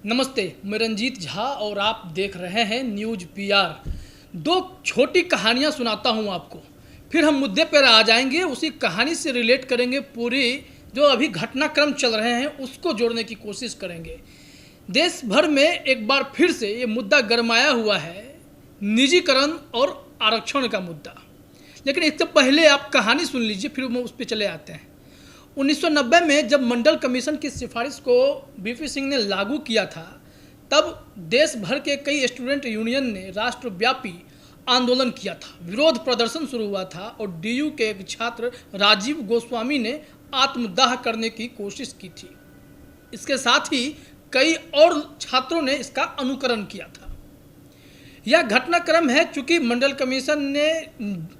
नमस्ते, मैं रंजीत झा और आप देख रहे हैं न्यूज़ पीआर। दो छोटी कहानियां सुनाता हूं आपको, फिर हम मुद्दे पर आ जाएंगे। उसी कहानी से रिलेट करेंगे, पूरी जो अभी घटनाक्रम चल रहे हैं उसको जोड़ने की कोशिश करेंगे। देश भर में एक बार फिर से ये मुद्दा गरमाया हुआ है, निजीकरण और आरक्षण का मुद्दा। लेकिन इससे पहले आप कहानी सुन लीजिए, फिर हम उस पर चले आते हैं। 1990 में जब मंडल कमीशन की सिफारिश को वीपी सिंह ने लागू किया था, तब देश भर के कई स्टूडेंट यूनियन ने राष्ट्रव्यापी आंदोलन किया था, विरोध प्रदर्शन शुरू हुआ था और डीयू के एक छात्र राजीव गोस्वामी ने आत्मदाह करने की कोशिश की थी। इसके साथ ही कई और छात्रों ने इसका अनुकरण किया था। यह घटनाक्रम है चूँकि मंडल कमीशन ने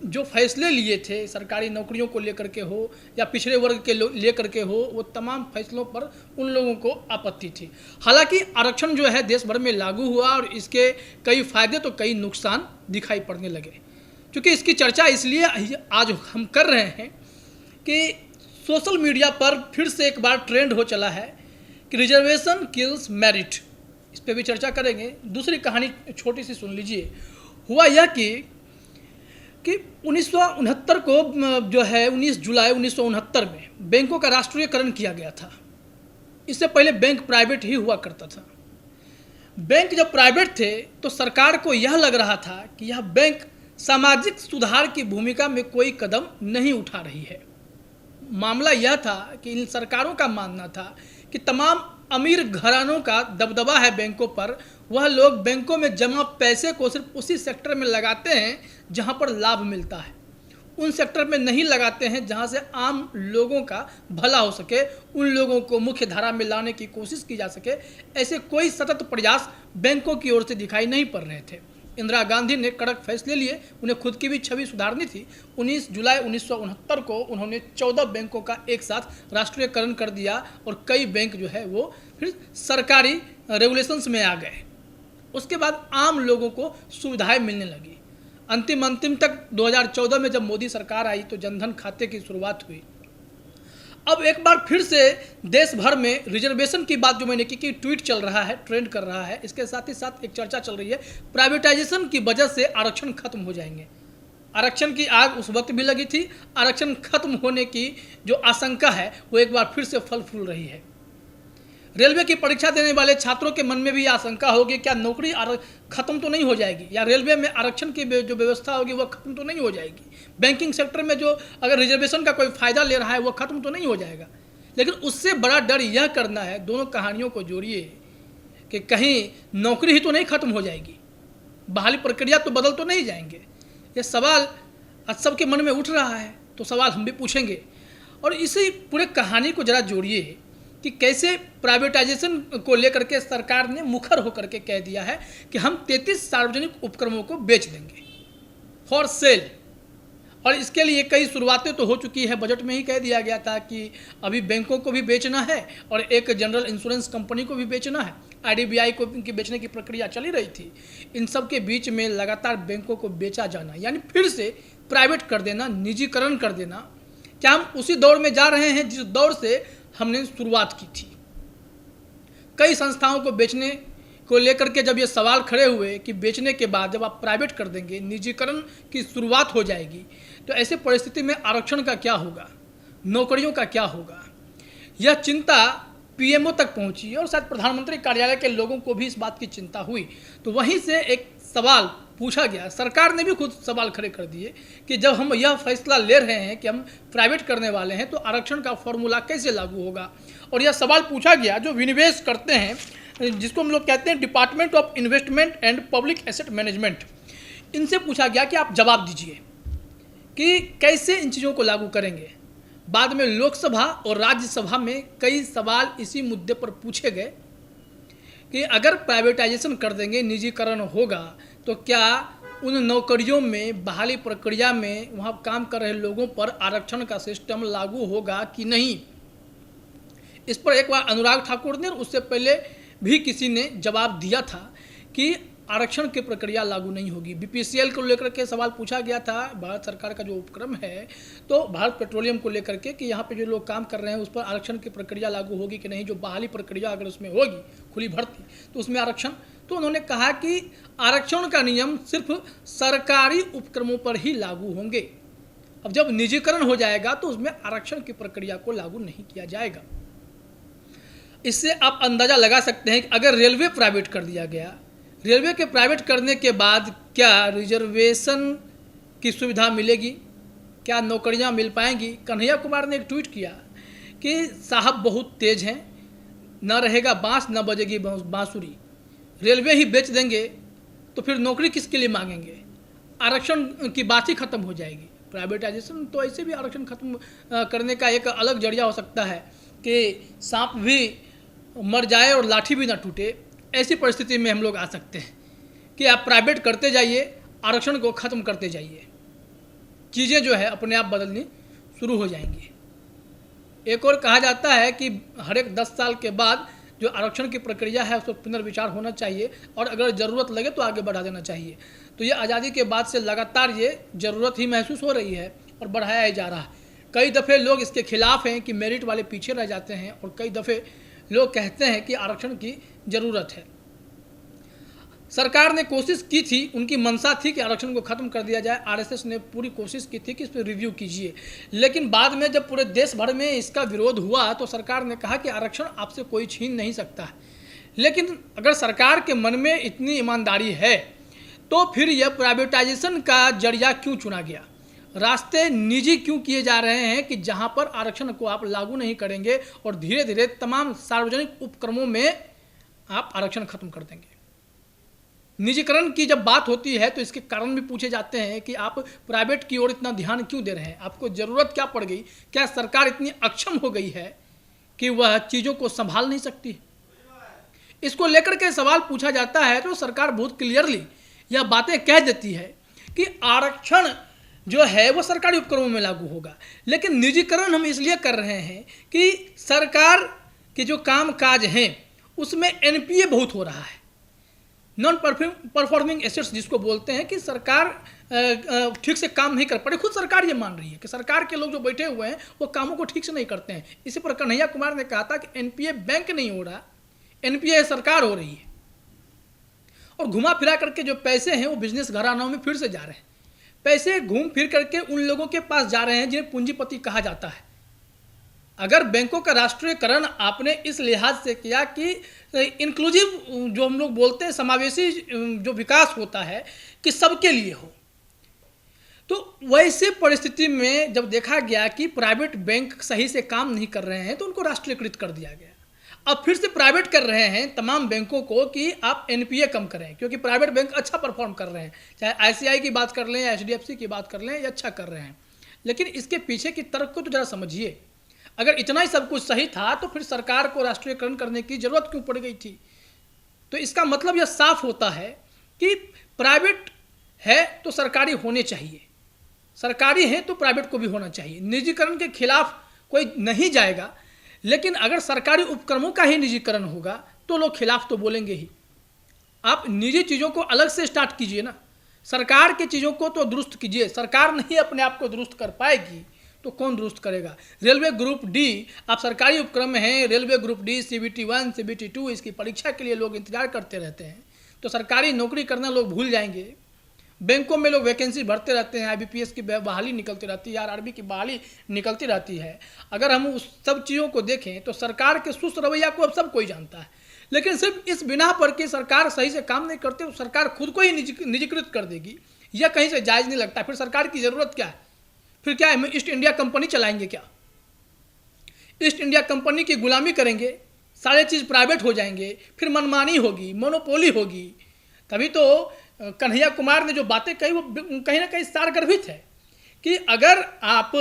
जो फैसले लिए थे, सरकारी नौकरियों को लेकर के हो या पिछड़े वर्ग के लेकर के हो, वो तमाम फैसलों पर उन लोगों को आपत्ति थी। हालांकि आरक्षण जो है देश भर में लागू हुआ और इसके कई फायदे तो कई नुकसान दिखाई पड़ने लगे। क्योंकि इसकी चर्चा इसलिए आज हम कर रहे हैं कि सोशल मीडिया पर फिर से एक बार ट्रेंड हो चला है कि रिजर्वेशन किल्स मेरिट। इस पर भी चर्चा करेंगे। दूसरी कहानी छोटी सी सुन लीजिए। हुआ यह कि 1969 को जो है 19 जुलाई 1969 में बैंकों का राष्ट्रीयकरण किया गया था। इससे पहले बैंक प्राइवेट ही हुआ करता था। बैंक जब प्राइवेट थे तो सरकार को यह लग रहा था कि यह बैंक सामाजिक सुधार की भूमिका में कोई कदम नहीं उठा रही है। मामला यह था कि इन सरकारों का मानना था कि तमाम अमीर घरानों का दबदबा है बैंकों पर। वह लोग बैंकों में जमा पैसे को सिर्फ उसी सेक्टर में लगाते हैं जहां पर लाभ मिलता है, उन सेक्टर में नहीं लगाते हैं जहां से आम लोगों का भला हो सके, उन लोगों को मुख्य धारा में लाने की कोशिश की जा सके। ऐसे कोई सतत प्रयास बैंकों की ओर से दिखाई नहीं पड़ रहे थे। इंदिरा गांधी ने कड़क फैसले लिए, उन्हें खुद की भी छवि सुधारनी थी। 19 जुलाई 1969 को उन्होंने 14 बैंकों का एक साथ राष्ट्रीयकरण कर दिया और कई बैंक जो है वो फिर सरकारी रेगुलेशंस में आ गए। उसके बाद आम लोगों को सुविधाएं मिलने लगी। अंतिम तक 2014 में जब मोदी सरकार आई तो जनधन खाते की शुरुआत हुई। अब एक बार फिर से देश भर में रिजर्वेशन की बात जो मैंने की कि ट्वीट चल रहा है, ट्रेंड कर रहा है। इसके साथ ही साथ एक चर्चा चल रही है, प्राइवेटाइजेशन की वजह से आरक्षण खत्म हो जाएंगे। आरक्षण की आग उस वक्त भी लगी थी। आरक्षण खत्म होने की जो आशंका है वो एक बार फिर से फल फूल रही है। रेलवे की परीक्षा देने वाले छात्रों के मन में भी आशंका होगी, क्या नौकरी खत्म तो नहीं हो जाएगी, या रेलवे में आरक्षण की जो व्यवस्था होगी वह खत्म तो नहीं हो जाएगी। बैंकिंग सेक्टर में जो अगर रिजर्वेशन का कोई फायदा ले रहा है वह खत्म तो नहीं हो जाएगा। लेकिन उससे बड़ा डर यह करना है, दोनों कहानियों को जोड़िए, कि कहीं नौकरी ही तो नहीं खत्म हो जाएगी, बहाली प्रक्रिया तो बदल तो नहीं जाएंगे। ये सवाल आज सबके मन में उठ रहा है, तो सवाल हम भी पूछेंगे। और इसी पूरे कहानी को जरा जोड़िए कि कैसे प्राइवेटाइजेशन को लेकर के सरकार ने मुखर होकर के कह दिया है कि हम 33 सार्वजनिक उपक्रमों को बेच देंगे फॉर सेल। और इसके लिए कई शुरुआतें तो हो चुकी है। बजट में ही कह दिया गया था कि अभी बैंकों को भी बेचना है और एक जनरल इंश्योरेंस कंपनी को भी बेचना है। आईडीबीआई को इनकी बेचने की प्रक्रिया चली रही थी। इन सब के बीच में लगातार बैंकों को बेचा जाना, यानी फिर से प्राइवेट कर देना, निजीकरण कर देना। क्या हम उसी दौर में जा रहे हैं जिस दौर से हमने शुरुआत की थी? कई संस्थाओं को बेचने को लेकर के जब ये सवाल खड़े हुए कि बेचने के बाद जब आप प्राइवेट कर देंगे, निजीकरण की शुरुआत हो जाएगी, तो ऐसे परिस्थिति में आरक्षण का क्या होगा, नौकरियों का क्या होगा? यह चिंता पीएमओ तक पहुंची और शायद प्रधानमंत्री कार्यालय के लोगों को भी इस बात की चिंता हुई। तो वहीं से एक सवाल पूछा गया, सरकार ने भी खुद सवाल खड़े कर दिए कि जब हम यह फैसला ले रहे हैं कि हम प्राइवेट करने वाले हैं तो आरक्षण का फॉर्मूला कैसे लागू होगा। और यह सवाल पूछा गया जो विनिवेश करते हैं, जिसको हम लोग कहते हैं department of investment and public asset management, इनसे पूछा गया कि आप जवाब दीजिए कि कैसे इन चीज़ों को लागू करेंगे। बाद में लोकसभा और राज्यसभा में कई सवाल इसी मुद्दे पर पूछे गए कि अगर प्राइवेटाइजेशन कर देंगे, निजीकरण होगा, तो क्या उन नौकरियों में, बहाली प्रक्रिया में वहाँ काम कर रहे लोगों पर आरक्षण का सिस्टम लागू होगा कि नहीं। इस पर एक बार अनुराग ठाकुर ने और उससे पहले भी किसी ने जवाब दिया था कि आरक्षण की प्रक्रिया लागू नहीं होगी। बीपीसीएल को लेकर के सवाल पूछा गया था, भारत सरकार का जो उपक्रम है, तो भारत पेट्रोलियम को लेकर के कि यहाँ पे जो लोग काम कर रहे हैं उस पर आरक्षण की प्रक्रिया लागू होगी कि नहीं, जो बहाली प्रक्रिया अगर उसमें होगी, खुली भर्ती, तो उसमें आरक्षण। तो उन्होंने कहा कि आरक्षण का नियम सिर्फ सरकारी उपक्रमों पर ही लागू होंगे। अब जब निजीकरण हो जाएगा तो उसमें आरक्षण की प्रक्रिया को लागू नहीं किया जाएगा। इससे आप अंदाजा लगा सकते हैं कि अगर रेलवे प्राइवेट कर दिया गया, रेलवे के प्राइवेट करने के बाद क्या रिजर्वेशन की सुविधा मिलेगी, क्या नौकरियां मिल पाएंगी। कन्हैया कुमार ने एक ट्वीट किया कि साहब बहुत तेज हैं, न रहेगा बांस न बजेगी बांसुरी, रेलवे ही बेच देंगे तो फिर नौकरी किसके लिए मांगेंगे, आरक्षण की बात ही खत्म हो जाएगी। प्राइवेटाइजेशन तो ऐसे भी आरक्षण खत्म करने का एक अलग जरिया हो सकता है कि सांप भी मर जाए और लाठी भी ना टूटे। ऐसी परिस्थिति में हम लोग आ सकते हैं कि आप प्राइवेट करते जाइए, आरक्षण को ख़त्म करते जाइए, चीज़ें जो है अपने आप बदलनी शुरू हो जाएंगी। एक और कहा जाता है कि हर एक 10 साल के बाद जो आरक्षण की प्रक्रिया है उस पर पुनर्विचार होना चाहिए और अगर ज़रूरत लगे तो आगे बढ़ा देना चाहिए। तो ये आज़ादी के बाद से लगातार ये ज़रूरत ही महसूस हो रही है और बढ़ाया ही जा रहा है। कई दफ़े लोग इसके खिलाफ हैं कि मेरिट वाले पीछे रह जाते हैं और कई दफ़े लोग कहते हैं कि आरक्षण की ज़रूरत है। सरकार ने कोशिश की थी, उनकी मंशा थी कि आरक्षण को ख़त्म कर दिया जाए। आरएसएस ने पूरी कोशिश की थी कि इस पर रिव्यू कीजिए, लेकिन बाद में जब पूरे देश भर में इसका विरोध हुआ तो सरकार ने कहा कि आरक्षण आपसे कोई छीन नहीं सकता है। लेकिन अगर सरकार के मन में इतनी ईमानदारी है तो फिर यह प्राइवेटाइजेशन का जरिया क्यों चुना गया, रास्ते निजी क्यों किए जा रहे हैं कि जहां पर आरक्षण को आप लागू नहीं करेंगे और धीरे धीरे तमाम सार्वजनिक उपक्रमों में आप आरक्षण खत्म कर देंगे। निजीकरण की जब बात होती है तो इसके कारण भी पूछे जाते हैं कि आप प्राइवेट की ओर इतना ध्यान क्यों दे रहे हैं, आपको ज़रूरत क्या पड़ गई, क्या सरकार इतनी अक्षम हो गई है कि वह चीज़ों को संभाल नहीं सकती। इसको लेकर के सवाल पूछा जाता है तो सरकार बहुत क्लियरली यह बातें कह देती है कि आरक्षण जो है वो सरकारी उपक्रमों में लागू होगा, लेकिन निजीकरण हम इसलिए कर रहे हैं कि सरकार के जो काम काज हैं उसमें एनपीए बहुत हो रहा है, नॉन परफॉर्मिंग एसेट्स जिसको बोलते हैं, कि सरकार ठीक से काम नहीं कर पा रही। खुद सरकार ये मान रही है कि सरकार के लोग जो बैठे हुए हैं वो कामों को ठीक से नहीं करते हैं। इसी पर कन्हैया कुमार ने कहा था कि एनपीए बैंक नहीं हो रहा, एनपीए सरकार हो रही है और घुमा फिरा करके जो पैसे हैं वो बिजनेस घरानों में फिर से जा रहे हैं। पैसे घूम फिर करके उन लोगों के पास जा रहे हैं जिन्हें पूंजीपति कहा जाता है। अगर बैंकों का राष्ट्रीयकरण आपने इस लिहाज से किया कि इंक्लूसिव जो हम लोग बोलते हैं समावेशी जो विकास होता है कि सबके लिए हो, तो वैसे परिस्थिति में जब देखा गया कि प्राइवेट बैंक सही से काम नहीं कर रहे हैं तो उनको राष्ट्रीयकृत कर दिया गया। अब फिर से प्राइवेट कर रहे हैं तमाम बैंकों को कि आप एनपीए कम करें, क्योंकि प्राइवेट बैंक अच्छा परफॉर्म कर रहे हैं, चाहे आईसीआई की बात कर लें या एचडीएफसी की बात कर लें, ये अच्छा कर रहे हैं। लेकिन इसके पीछे की तर्क को तो ज़रा समझिए। अगर इतना ही सब कुछ सही था तो फिर सरकार को राष्ट्रीयकरण करने की जरूरत क्यों पड़ गई थी। तो इसका मतलब यह साफ होता है कि प्राइवेट है तो सरकारी होने चाहिए, सरकारी है तो प्राइवेट को भी होना चाहिए। निजीकरण के खिलाफ कोई नहीं जाएगा, लेकिन अगर सरकारी उपक्रमों का ही निजीकरण होगा तो लोग खिलाफ तो बोलेंगे ही। आप निजी चीज़ों को अलग से स्टार्ट कीजिए ना, सरकार की चीज़ों को तो दुरुस्त कीजिए। सरकार नहीं अपने आप को दुरुस्त कर पाएगी तो कौन दुरुस्त करेगा। रेलवे ग्रुप डी, आप सरकारी उपक्रम में हैं, railway group D, CBT 1, CBT 2, इसकी परीक्षा के लिए लोग इंतजार करते रहते हैं, तो सरकारी नौकरी करना लोग भूल जाएंगे। बैंकों में लोग वैकेंसी भरते रहते हैं, IBPS की बहाली निकलती रहती है, RRB की बहाली निकलती रहती है। अगर हम उस सब चीज़ों को देखें तो सरकार के सुस्त रवैया को अब सब कोई जानता है, लेकिन सिर्फ इस बिना पर कि सरकार सही से काम नहीं करते तो सरकार खुद को ही निजीकृत कर देगी, यह कहीं से जायज़ नहीं लगता। फिर सरकार की ज़रूरत क्या है, फिर क्या है, ईस्ट इंडिया कंपनी चलाएंगे क्या, ईस्ट इंडिया कंपनी की गुलामी करेंगे, सारे चीज़ प्राइवेट हो जाएंगे, फिर मनमानी होगी, मोनोपोली होगी। तभी तो कन्हैया कुमार ने जो बातें कही वो कहीं ना कहीं सारगर्भित है कि अगर आप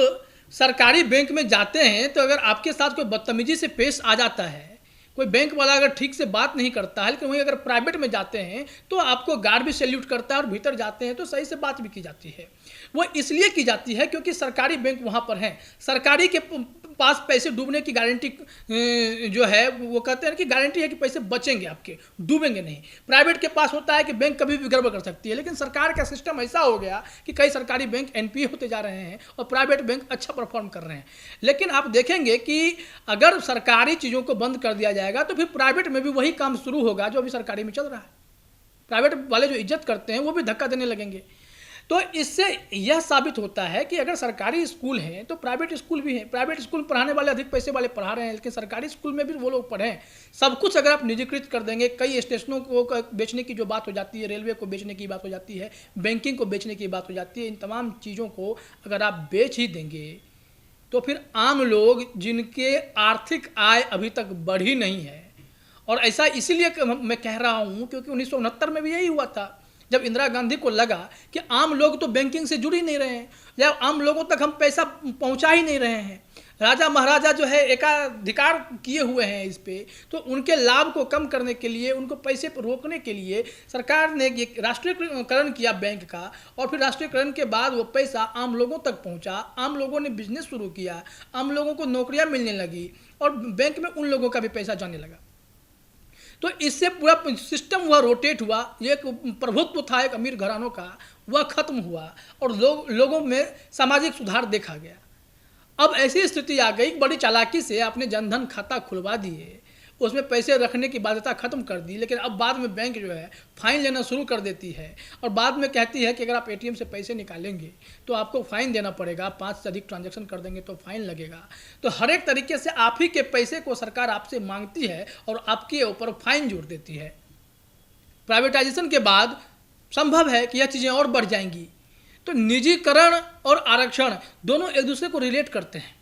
सरकारी बैंक में जाते हैं तो अगर आपके साथ कोई बदतमीजी से पेश आ जाता है, कोई बैंक वाला अगर ठीक से बात नहीं करता है, लेकिन वहीं अगर प्राइवेट में जाते हैं तो आपको गार्ड भी सैल्यूट करता है और भीतर जाते हैं तो सही से बात भी की जाती है। वो इसलिए की जाती है क्योंकि सरकारी बैंक वहाँ पर हैं, सरकारी के पास पैसे डूबने की गारंटी जो है वो कहते हैं कि गारंटी है कि पैसे बचेंगे आपके, डूबेंगे नहीं। प्राइवेट के पास होता है कि बैंक कभी भी गड़बड़ कर सकती है, लेकिन सरकार का सिस्टम ऐसा हो गया कि कई सरकारी बैंक एनपीए होते जा रहे हैं और प्राइवेट बैंक अच्छा परफॉर्म कर रहे हैं। लेकिन आप देखेंगे कि अगर सरकारी चीज़ों को बंद कर दिया जाएगा तो फिर प्राइवेट में भी वही काम शुरू होगा जो अभी सरकारी में चल रहा है। प्राइवेट वाले जो इज्जत करते हैं वो भी धक्का देने लगेंगे। तो इससे यह साबित होता है कि अगर सरकारी स्कूल हैं तो प्राइवेट स्कूल भी हैं। प्राइवेट स्कूल पढ़ाने वाले अधिक पैसे वाले पढ़ा रहे हैं, लेकिन सरकारी स्कूल में भी वो लोग पढ़ें। सब कुछ अगर आप निजीकृत कर देंगे, कई स्टेशनों को बेचने की जो बात हो जाती है, रेलवे को बेचने की बात हो जाती है, बैंकिंग को बेचने की बात हो जाती है, इन तमाम चीज़ों को अगर आप बेच ही देंगे तो फिर आम लोग जिनके आर्थिक आय अभी तक बढ़ी नहीं है, और ऐसा इसीलिए मैं कह रहा हूँ क्योंकि 1969 में भी यही हुआ था, जब इंदिरा गांधी को लगा कि आम लोग तो बैंकिंग से जुड़ ही नहीं रहे हैं, या आम लोगों तक हम पैसा पहुंचा ही नहीं रहे हैं, राजा महाराजा जो है एकाधिकार किए हुए हैं इस पे, तो उनके लाभ को कम करने के लिए, उनको पैसे पर रोकने के लिए सरकार ने ये राष्ट्रीयकरण किया बैंक का, और फिर राष्ट्रीयकरण के बाद वो पैसा आम लोगों तक पहुंचा, आम लोगों ने बिजनेस शुरू किया, आम लोगों को नौकरियां मिलने लगी और बैंक में उन लोगों का भी पैसा जाने लगा। तो इससे पूरा सिस्टम हुआ, रोटेट हुआ। ये एक प्रभुत्व था एक अमीर घरानों का, वह खत्म हुआ और लोगों में सामाजिक सुधार देखा गया। अब ऐसी स्थिति आ गई, बड़ी चालाकी से आपने जनधन खाता खुलवा दिए, उसमें पैसे रखने की बाध्यता खत्म कर दी, लेकिन अब बाद में बैंक जो है फाइन लेना शुरू कर देती है और बाद में कहती है कि अगर आप एटीएम से पैसे निकालेंगे तो आपको फाइन देना पड़ेगा, 5 से अधिक ट्रांजैक्शन कर देंगे तो फाइन लगेगा। तो हर एक तरीके से आप ही के पैसे को सरकार आपसे मांगती है और आपके ऊपर फाइन जोड़ देती है। प्राइवेटाइजेशन के बाद संभव है कि यह चीज़ें और बढ़ जाएंगी। तो निजीकरण और आरक्षण दोनों एक दूसरे को रिलेट करते हैं।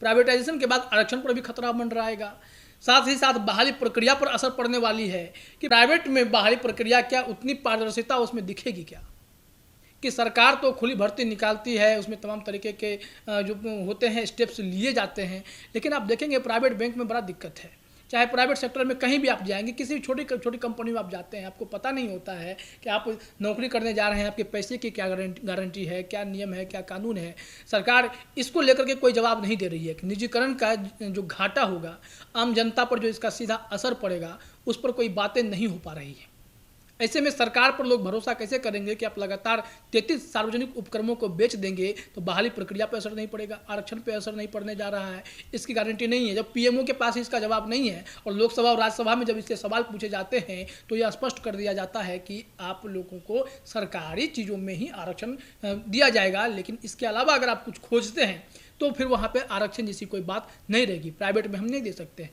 प्राइवेटाइजेशन के बाद आरक्षण पर भी खतरा बन रहेगा, साथ ही साथ बहाली प्रक्रिया पर असर पड़ने वाली है कि प्राइवेट में बहाली प्रक्रिया क्या, उतनी पारदर्शिता उसमें दिखेगी क्या, कि सरकार तो खुली भर्ती निकालती है, उसमें तमाम तरीके के जो होते हैं स्टेप्स लिए जाते हैं, लेकिन आप देखेंगे प्राइवेट बैंक में बड़ा दिक्कत है। चाहे प्राइवेट सेक्टर में कहीं भी आप जाएंगे, किसी भी छोटी छोटी कंपनी में आप जाते हैं, आपको पता नहीं होता है कि आप नौकरी करने जा रहे हैं, आपके पैसे की क्या गारंटी है, क्या नियम है, क्या कानून है। सरकार इसको लेकर के कोई जवाब नहीं दे रही है कि निजीकरण का जो घाटा होगा, आम जनता पर जो इसका सीधा असर पड़ेगा, उस पर कोई बातें नहीं हो पा रही है। ऐसे में सरकार पर लोग भरोसा कैसे करेंगे कि आप लगातार 33 सार्वजनिक उपक्रमों को बेच देंगे तो बहाली प्रक्रिया पर असर नहीं पड़ेगा, आरक्षण पर असर नहीं पड़ने जा रहा है, इसकी गारंटी नहीं है। जब पीएमओ के पास इसका जवाब नहीं है और लोकसभा और राज्यसभा में जब इससे सवाल पूछे जाते हैं तो यह स्पष्ट कर दिया जाता है कि आप लोगों को सरकारी चीज़ों में ही आरक्षण दिया जाएगा, लेकिन इसके अलावा अगर आप कुछ खोजते हैं तो फिर वहाँ पर आरक्षण जैसी कोई बात नहीं रहेगी, प्राइवेट में हम नहीं दे सकते।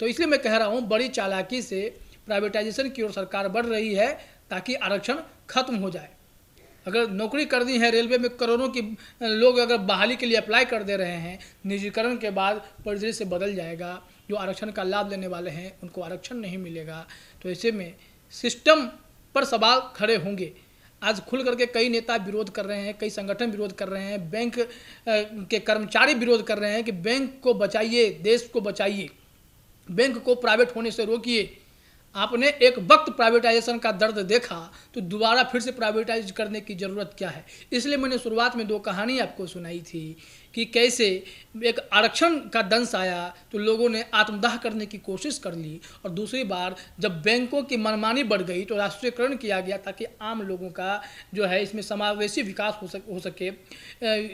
तो इसलिए मैं कह रहा हूँ बड़ी चालाकी से प्राइवेटाइजेशन की ओर सरकार बढ़ रही है ताकि आरक्षण खत्म हो जाए। अगर नौकरी कर दी है रेलवे में, करोड़ों की लोग अगर बहाली के लिए अप्लाई कर दे रहे हैं, निजीकरण के बाद परिदृश्य बदल जाएगा, जो आरक्षण का लाभ लेने वाले हैं उनको आरक्षण नहीं मिलेगा। तो ऐसे में सिस्टम पर सवाल खड़े होंगे। आज खुल करके कई नेता विरोध कर रहे हैं, कई संगठन विरोध कर रहे हैं, बैंक के कर्मचारी विरोध कर रहे हैं कि बैंक को बचाइए, देश को बचाइए, बैंक को प्राइवेट होने से रोकिए। आपने एक वक्त प्राइवेटाइजेशन का दर्द देखा तो दोबारा फिर से प्राइवेटाइज करने की ज़रूरत क्या है। इसलिए मैंने शुरुआत में 2 कहानी आपको सुनाई थी कि कैसे एक आरक्षण का दंश आया तो लोगों ने आत्मदाह करने की कोशिश कर ली, और दूसरी बार जब बैंकों की मनमानी बढ़ गई तो राष्ट्रीयकरण किया गया ताकि आम लोगों का जो है इसमें समावेशी विकास हो सके।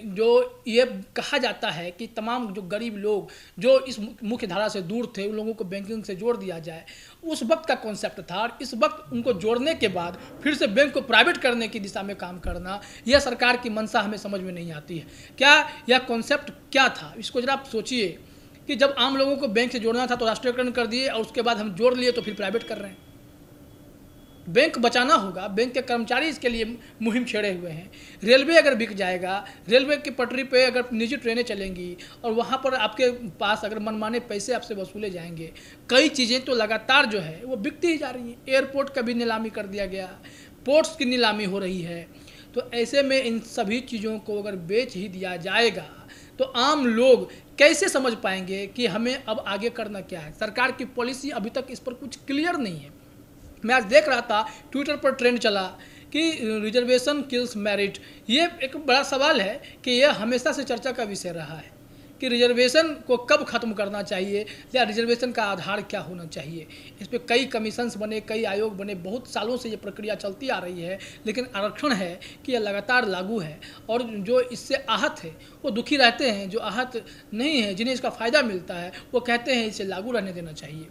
जो ये कहा जाता है कि तमाम जो गरीब लोग जो इस मुख्य धारा से दूर थे उन लोगों को बैंकिंग से जोड़ दिया जाए, उस वक्त का कॉन्सेप्ट था। और इस वक्त उनको जोड़ने के बाद फिर से बैंक को प्राइवेट करने की दिशा में काम करना, यह सरकार की मंशा हमें समझ में नहीं आती है। क्या यह कॉन्सेप्ट क्या था, इसको जरा आप सोचिए कि जब आम लोगों को बैंक से जोड़ना था तो राष्ट्रीयकरण कर दिए और उसके बाद हम जोड़ लिए तो फिर प्राइवेट कर रहे हैं। बैंक बचाना होगा, बैंक के कर्मचारी इसके लिए मुहिम छेड़े हुए हैं। रेलवे अगर बिक जाएगा, रेलवे की पटरी पे अगर निजी ट्रेनें चलेंगी और वहाँ पर आपके पास अगर मनमाने पैसे आपसे वसूले जाएंगे, कई चीज़ें तो लगातार जो है वो बिकती ही जा रही हैं। एयरपोर्ट का भी नीलामी कर दिया गया, पोर्ट्स की नीलामी हो रही है। तो ऐसे में इन सभी चीज़ों को अगर बेच ही दिया जाएगा तो आम लोग कैसे समझ पाएंगे कि हमें अब आगे करना क्या है। सरकार की पॉलिसी अभी तक इस पर कुछ क्लियर नहीं है। मैं आज देख रहा था ट्विटर पर ट्रेंड चला कि रिजर्वेशन किल्स मेरिट। ये एक बड़ा सवाल है कि यह हमेशा से चर्चा का विषय रहा है कि रिजर्वेशन को कब खत्म करना चाहिए या रिजर्वेशन का आधार क्या होना चाहिए। इस पर कई कमीशंस बने, कई आयोग बने, बहुत सालों से ये प्रक्रिया चलती आ रही है, लेकिन आरक्षण है कि यह लगातार लागू है और जो इससे आहत है वो दुखी रहते हैं, जो आहत नहीं है, जिन्हें इसका फ़ायदा मिलता है, वो कहते हैं इसे लागू रहने देना चाहिए।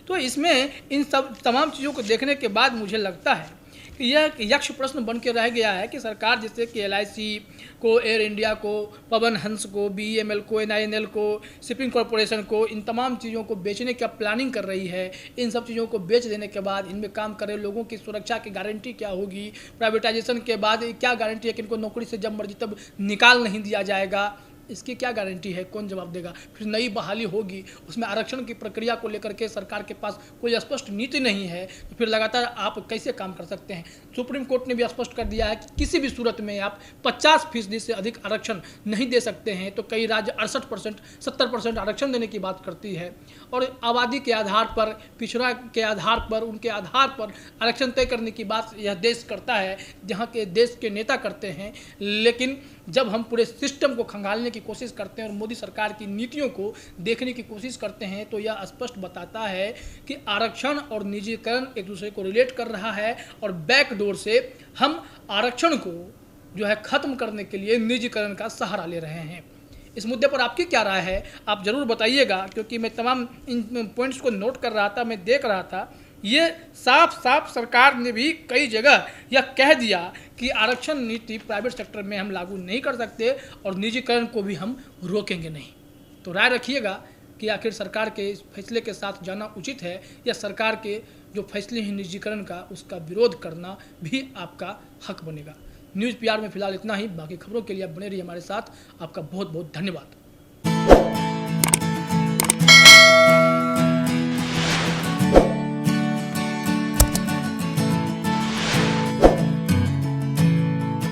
तो इसमें इन सब तमाम चीज़ों को देखने के बाद मुझे लगता है कि यह यक्ष प्रश्न बन के रह गया है कि सरकार जैसे कि LIC को, एयर इंडिया को, पवन हंस को, BEML को, NINL को, शिपिंग कॉरपोरेशन को, इन तमाम चीज़ों को बेचने की प्लानिंग कर रही है। इन सब चीज़ों को बेच देने के बाद इनमें काम कर रहे लोगों की सुरक्षा की गारंटी क्या होगी, प्राइवेटाइजेशन के बाद क्या गारंटी है कि इनको नौकरी से जब मर्जी तब निकाल नहीं दिया जाएगा, इसकी क्या गारंटी है, कौन जवाब देगा। फिर नई बहाली होगी, उसमें आरक्षण की प्रक्रिया को लेकर के सरकार के पास कोई स्पष्ट नीति नहीं है, तो फिर लगातार आप कैसे काम कर सकते हैं। सुप्रीम कोर्ट ने भी स्पष्ट कर दिया है कि किसी भी सूरत में आप 50% से अधिक आरक्षण नहीं दे सकते हैं। तो कई राज्य 68%, 70% आरक्षण देने की बात करती है और आबादी के आधार पर, पिछड़ा के आधार पर, उनके आधार पर आरक्षण तय करने की बात यह देश करता है, जहाँ के देश के नेता करते हैं। लेकिन जब हम पूरे सिस्टम को खंगालने की कोशिश करते हैं और मोदी सरकार की नीतियों को देखने की कोशिश करते हैं, तो यह स्पष्ट बताता है कि आरक्षण और निजीकरण एक दूसरे को रिलेट कर रहा है और बैकडोर से हम आरक्षण को जो है ख़त्म करने के लिए निजीकरण का सहारा ले रहे हैं। इस मुद्दे पर आपकी क्या राय है, आप ज़रूर बताइएगा, क्योंकि मैं तमाम इन पॉइंट्स को नोट कर रहा था, मैं देख रहा था। ये साफ साफ सरकार ने भी कई जगह यह कह दिया कि आरक्षण नीति प्राइवेट सेक्टर में हम लागू नहीं कर सकते और निजीकरण को भी हम रोकेंगे नहीं। तो राय रखिएगा कि आखिर सरकार के इस फैसले के साथ जाना उचित है या सरकार के जो फैसले हैं निजीकरण का, उसका विरोध करना भी आपका हक बनेगा। न्यूज़ PR में फिलहाल इतना ही। बाकी खबरों के लिए आप बने रहिए हमारे साथ। आपका बहुत बहुत धन्यवाद।